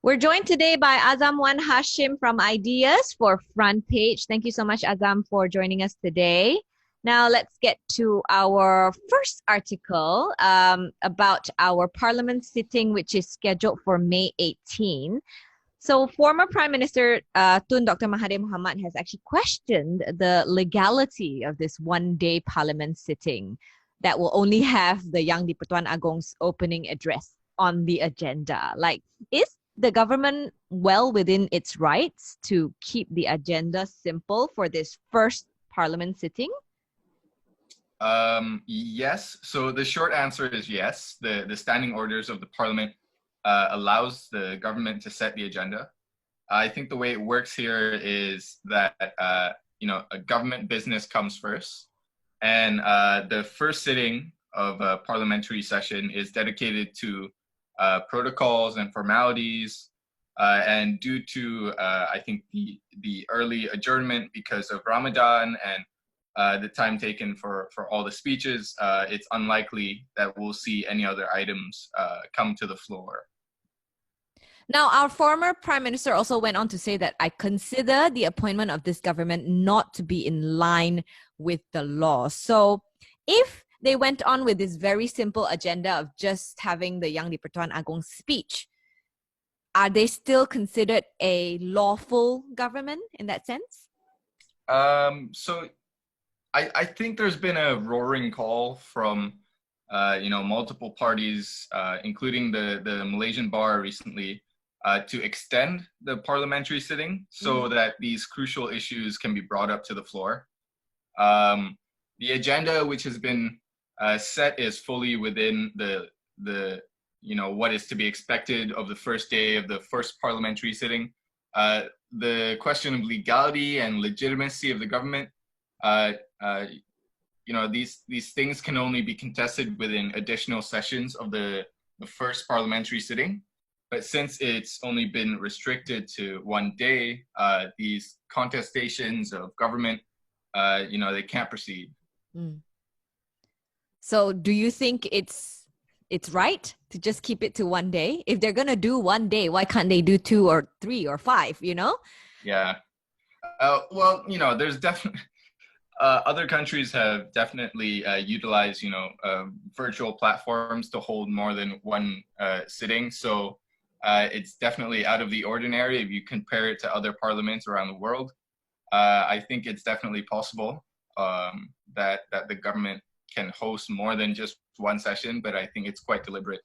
We're joined today by Azam Wan Hashim from Ideas for Frontpage. Thank you so much, Azam, for joining us today. Now, let's get to our first article about our parliament sitting, which is scheduled for May 18. So, former Prime Minister Tun Dr. Mahathir Mohamad has actually questioned the legality of this one-day parliament sitting that will only have the Yang di-Pertuan Agong's opening address on the agenda. Like, is the government well within its rights to keep the agenda simple for this first parliament sitting? Yes. So the short answer is yes. The standing orders of the parliament allows the government to set the agenda. I think the way it works here is that a government business comes first, and the first sitting of a parliamentary session is dedicated to protocols and formalities. And due to I think the early adjournment because of Ramadan and the time taken for all the speeches, it's unlikely that we'll see any other items come to the floor. Now, our former Prime Minister also went on to say that I consider the appointment of this government not to be in line with the law. So if they went on with this very simple agenda of just having the Yang di-Pertuan Agong speech, are they still considered a lawful government in that sense? So I think there's been a roaring call from multiple parties, including the Malaysian bar recently, to extend the parliamentary sitting so that these crucial issues can be brought up to the floor. The agenda, which has been set, is fully within the what is to be expected of the first day of the first parliamentary sitting. The question of legality and legitimacy of the government, these things can only be contested within additional sessions of the first parliamentary sitting. But since it's only been restricted to one day, these contestations of government, they can't proceed. So do you think it's right to just keep it to one day? If they're going to do one day, why can't they do 2 or 3 or 5, Yeah. Well, there's definitely... other countries have definitely utilized, virtual platforms to hold more than one sitting. So it's definitely out of the ordinary if you compare it to other parliaments around the world. I think it's definitely possible that the government can host more than just one session, but I think it's quite deliberate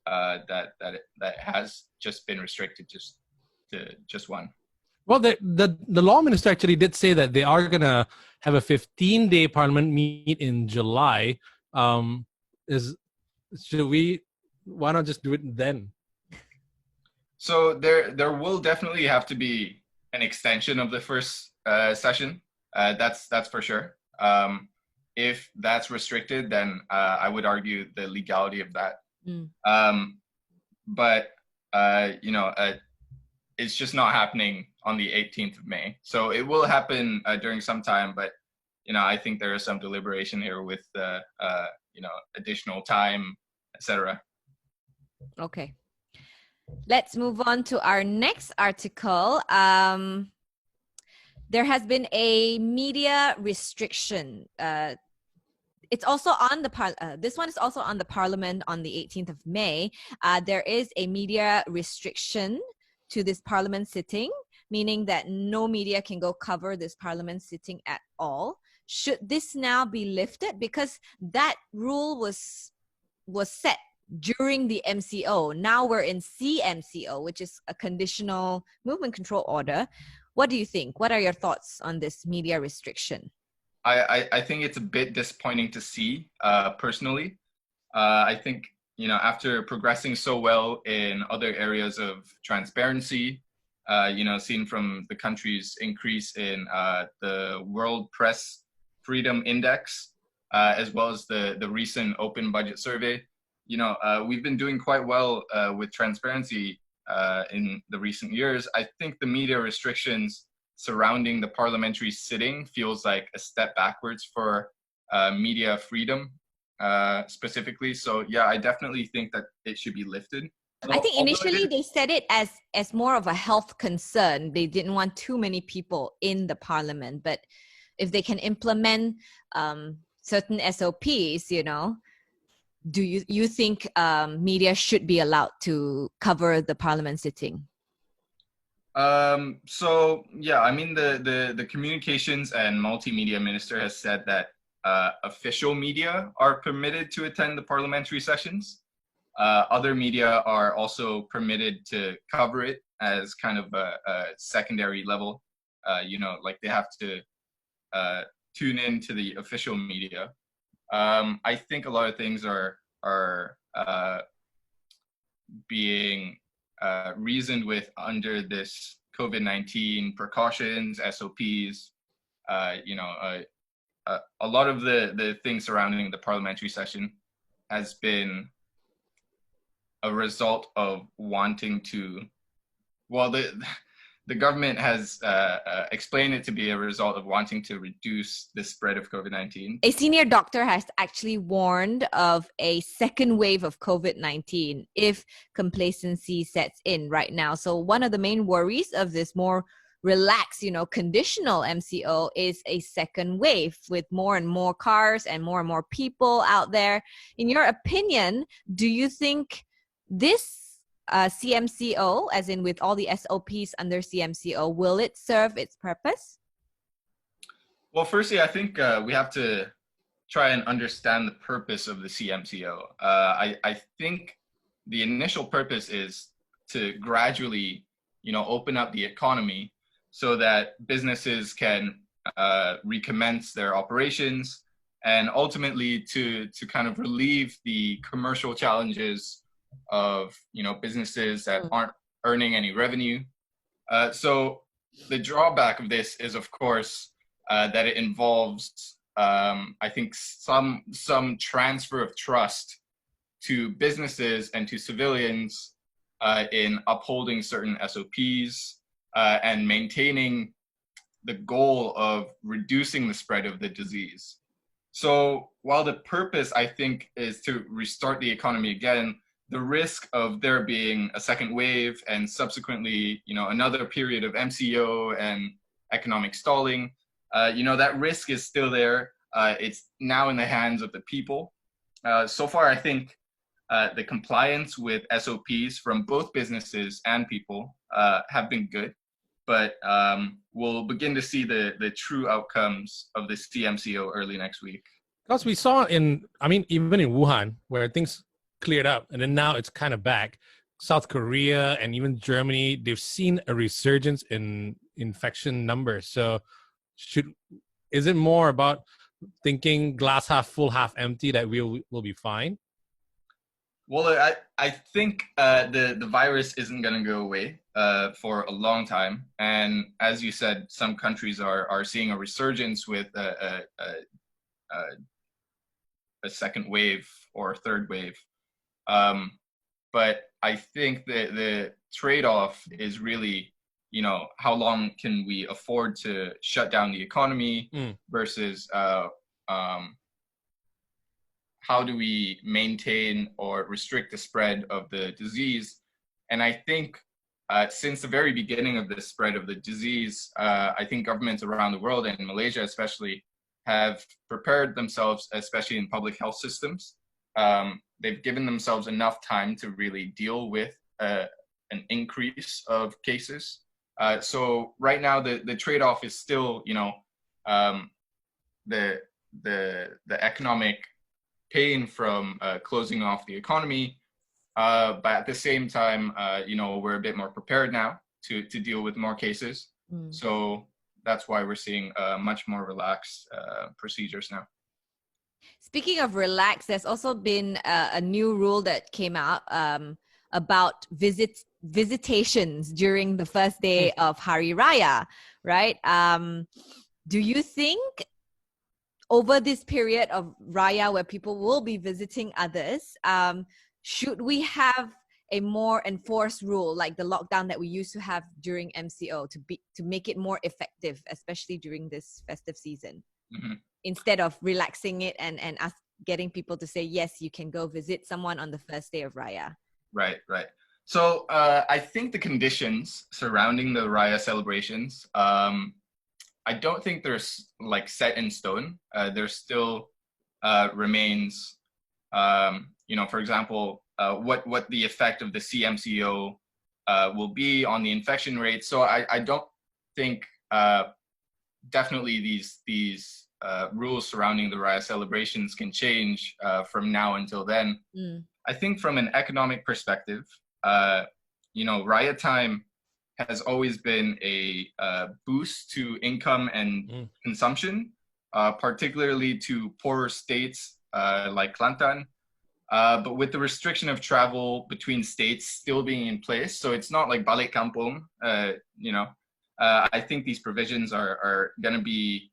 that it has just been restricted to just one. Well, the law minister actually did say that they are going to have a 15-day parliament meet in July. Why not just do it then? So there will definitely have to be an extension of the first session. That's for sure. If that's restricted, then I would argue the legality of that. But it's just not happening on the 18th of May. So it will happen during some time, but I think there is some deliberation here with additional time, etc. Okay. Let's move on to our next article. There has been a media restriction. It's also on this one is also on the Parliament on the 18th of May. There is a media restriction to this Parliament sitting, meaning that no media can go cover this Parliament sitting at all. Should this now be lifted? Because that rule was set during the MCO. Now we're in CMCO, which is a conditional movement control order. What do you think? What are your thoughts on this media restriction? I think it's a bit disappointing to see, personally. I think, after progressing so well in other areas of transparency, seen from the country's increase in the World Press Freedom Index, as well as the recent Open Budget Survey, we've been doing quite well with transparency in the recent years. I think the media restrictions surrounding the parliamentary sitting feels like a step backwards for media freedom specifically. So yeah, I definitely think that it should be lifted. I think Although initially they said it as more of a health concern. They didn't want too many people in the parliament, but if they can implement certain SOPs, do you think media should be allowed to cover the parliament sitting? So yeah, I mean the communications and multimedia minister has said that official media are permitted to attend the parliamentary sessions. Other media are also permitted to cover it as kind of a secondary level. Like they have to tune in to the official media. I think a lot of things are being reasoned with under this COVID-19 precautions, SOPs. A lot of the things surrounding the parliamentary session has been a result of wanting to, the government has explained it to be a result of wanting to reduce the spread of COVID-19. A senior doctor has actually warned of a second wave of COVID-19 if complacency sets in right now. So one of the main worries of this more relaxed, conditional MCO is a second wave with more and more cars and more people out there. In your opinion, do you think this CMCO, as in with all the SOPs under CMCO, will it serve its purpose? Well, firstly, I think we have to try and understand the purpose of the CMCO. I think the initial purpose is to gradually, open up the economy so that businesses can recommence their operations, and ultimately to kind of relieve the commercial challenges of businesses that aren't earning any revenue. So the drawback of this is, of course, that it involves, I think, some transfer of trust to businesses and to civilians in upholding certain SOPs and maintaining the goal of reducing the spread of the disease. So while the purpose, I think, is to restart the economy again, the risk of there being a second wave and subsequently, another period of MCO and economic stalling, that risk is still there. It's now in the hands of the people. So far, I think the compliance with SOPs from both businesses and people have been good, but we'll begin to see the true outcomes of the CMCO early next week. Because we saw even in Wuhan, where things cleared up and then now it's kind of back. South Korea and even Germany, they've seen a resurgence in infection numbers. So is it more about thinking glass half full, half empty, that we'll be fine? Well, I think the virus isn't going to go away for a long time. And as you said, some countries are seeing a resurgence with a second wave or a third wave. But I think the trade-off is really, how long can we afford to shut down the economy versus how do we maintain or restrict the spread of the disease? And I think since the very beginning of the spread of the disease, I think governments around the world, and Malaysia especially, have prepared themselves, especially in public health systems. They've given themselves enough time to really deal with an increase of cases. So right now, the trade-off is still, the economic pain from closing off the economy, but at the same time, we're a bit more prepared now to deal with more cases. So that's why we're seeing much more relaxed procedures now. Speaking of relax, there's also been a new rule that came out about visitations during the first day of Hari Raya, right? Do you think over this period of Raya where people will be visiting others, should we have a more enforced rule like the lockdown that we used to have during MCO to make it more effective, especially during this festive season? Instead of relaxing it and getting people to say, yes, you can go visit someone on the first day of Raya. Right. So I think the conditions surrounding the Raya celebrations, I don't think they're like set in stone. There still remains, for example, what the effect of the CMCO will be on the infection rate. So I don't think definitely these rules surrounding the Raya celebrations can change from now until then. I think from an economic perspective, Raya time has always been a boost to income and consumption, particularly to poorer states like Kelantan. But with the restriction of travel between states still being in place, so it's not like balik kampung, I think these provisions are going to be,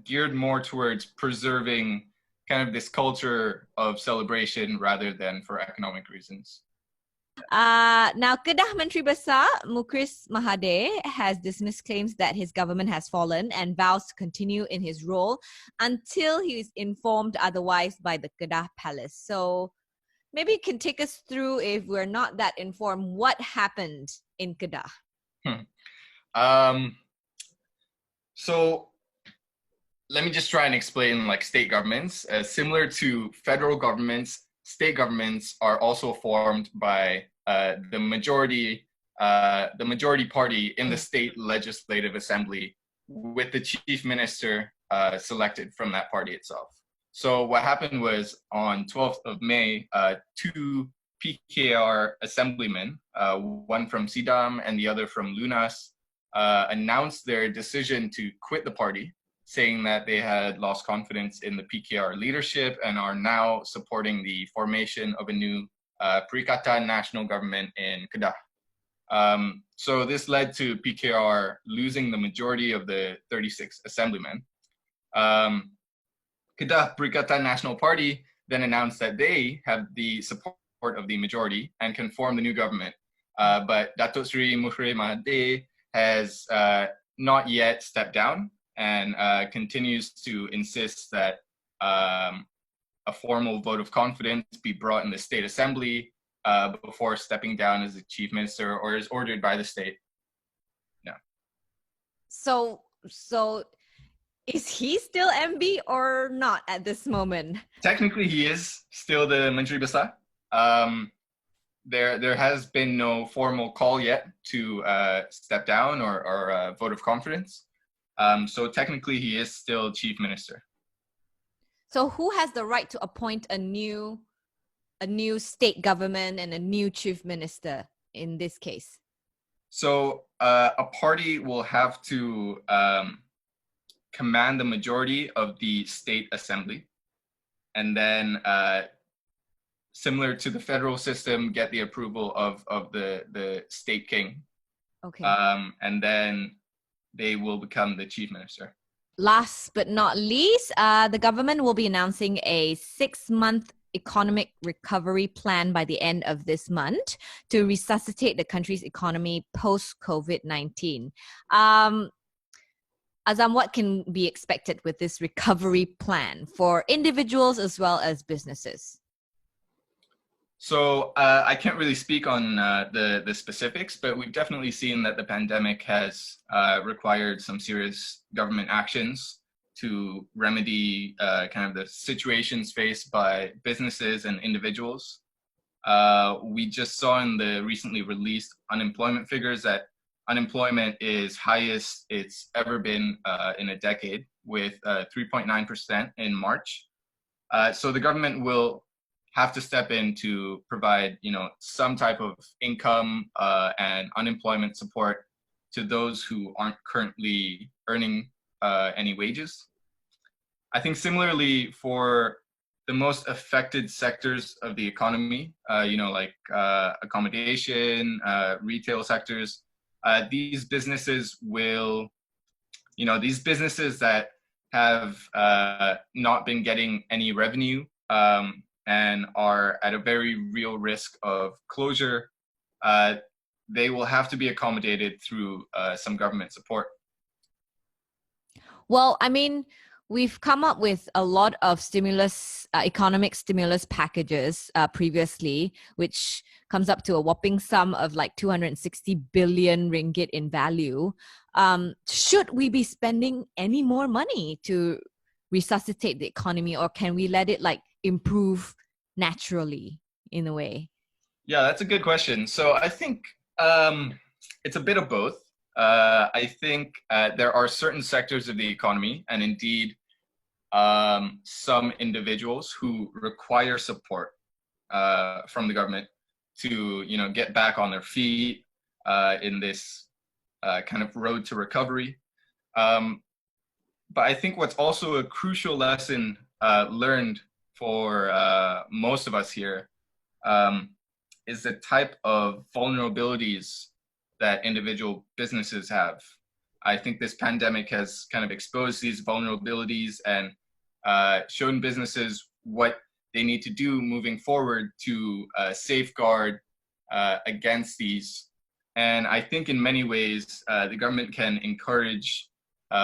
geared more towards preserving kind of this culture of celebration rather than for economic reasons. Now, Kedah Menteri Besar Mukris Mahathir has dismissed claims that his government has fallen and vows to continue in his role until he is informed otherwise by the Kedah Palace. So maybe you can take us through, if we're not that informed, what happened in Kedah. So let me just try and explain like state governments. Similar to federal governments, state governments are also formed by the majority party in the state legislative assembly, with the chief minister selected from that party itself. So what happened was on 12th of May, two PKR assemblymen, one from Sidam and the other from Lunas, announced their decision to quit the party, saying that they had lost confidence in the PKR leadership and are now supporting the formation of a new Perikatan national government in Kedah. So this led to PKR losing the majority of the 36 assemblymen. Kedah Perikatan National Party then announced that they have the support of the majority and can form the new government. But Datuk Seri Mukris Mahathir has not yet stepped down and continues to insist that a formal vote of confidence be brought in the state assembly before stepping down as the chief minister, or is ordered by the state. Yeah. So is he still MB or not at this moment? Technically, he is still the Menteri Besar. There has been no formal call yet to step down or vote of confidence. So technically, he is still chief minister. So who has the right to appoint a new state government and a new chief minister in this case? So a party will have to command the majority of the state assembly, and then similar to the federal system, get the approval of the state king. Okay. And then they will become the chief minister. Last but not least, the government will be announcing a 6-month economic recovery plan by the end of this month to resuscitate the country's economy post-COVID-19. Azam, what can be expected with this recovery plan for individuals as well as businesses? So I can't really speak on the specifics, but we've definitely seen that the pandemic has required some serious government actions to remedy kind of the situations faced by businesses and individuals. We just saw in the recently released unemployment figures that unemployment is highest it's ever been in a decade, with 3.9% in March. So the government will have to step in to provide, some type of income and unemployment support to those who aren't currently earning any wages. I think similarly for the most affected sectors of the economy, like accommodation, retail sectors, these businesses will, these businesses that have not been getting any revenue and are at a very real risk of closure, they will have to be accommodated through some government support. Well, I mean, we've come up with a lot of stimulus, economic stimulus packages previously, which comes up to a whopping sum of like 260 billion ringgit in value. Should we be spending any more money to resuscitate the economy, or can we let it like improve naturally in a way? Yeah, that's a good question. So I think it's a bit of both. I think there are certain sectors of the economy, and indeed some individuals who require support from the government to, get back on their feet in this kind of road to recovery. But I think what's also a crucial lesson learned for most of us here is the type of vulnerabilities that individual businesses have. I think this pandemic has kind of exposed these vulnerabilities and shown businesses what they need to do moving forward to safeguard against these. And I think in many ways, the government can encourage,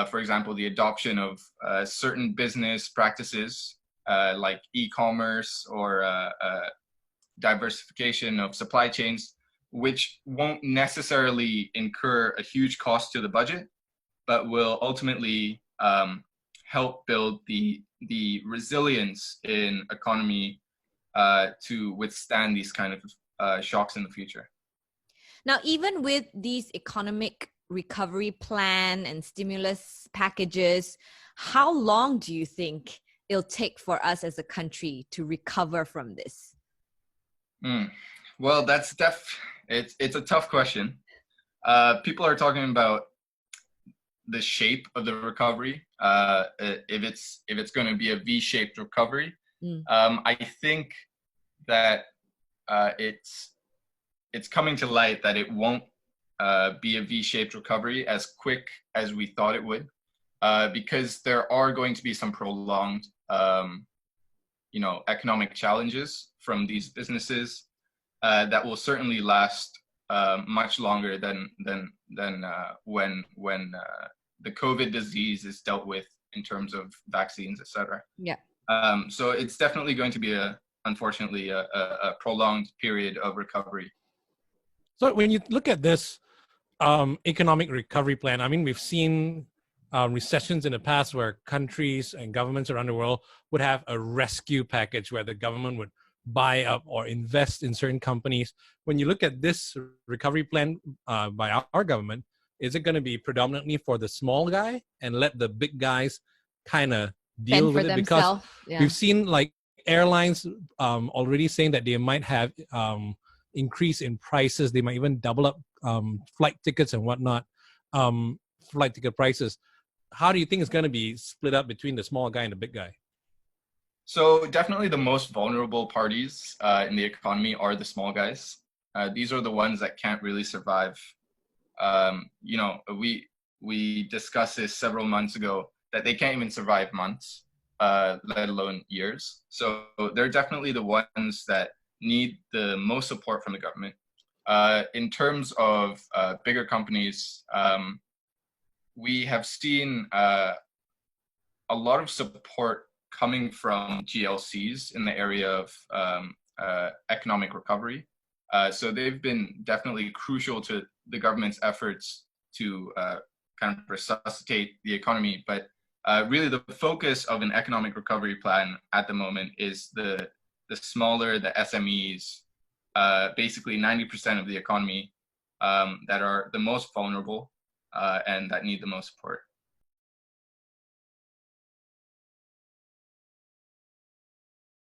for example, the adoption of certain business practices like e-commerce or diversification of supply chains, which won't necessarily incur a huge cost to the budget, but will ultimately help build the resilience in economy to withstand these kind of shocks in the future. Now, even with these economic recovery plan and stimulus packages, how long do you think it'll take for us as a country to recover from this? Well, it's a tough question. People are talking about the shape of the recovery, if it's going to be a V-shaped recovery. I think that it's coming to light that it won't be a V-shaped recovery as quick as we thought it would, because there are going to be some prolonged economic challenges from these businesses that will certainly last much longer than when the COVID disease is dealt with in terms of vaccines, etc. Yeah. So it's definitely going to be unfortunately a prolonged period of recovery. So when you look at this economic recovery plan, I mean, we've seen recessions in the past where countries and governments around the world would have a rescue package where the government would buy up or invest in certain companies. When you look at this recovery plan by our government, is it going to be predominantly for the small guy and let the big guys kind of deal with it? Because we've seen like airlines already saying that they might have increase in prices. They might even double up flight tickets and whatnot, flight ticket prices. How do you think it's going to be split up between the small guy and the big guy? So definitely the most vulnerable parties in the economy are the small guys. These are the ones that can't really survive. We discussed this several months ago that they can't even survive months, let alone years. So they're definitely the ones that need the most support from the government. In terms of bigger companies, we have seen a lot of support coming from GLCs in the area of economic recovery. So they've been definitely crucial to the government's efforts to kind of resuscitate the economy. But really the focus of an economic recovery plan at the moment is the smaller, the SMEs, basically 90% of the economy that are the most vulnerable and that need the most support.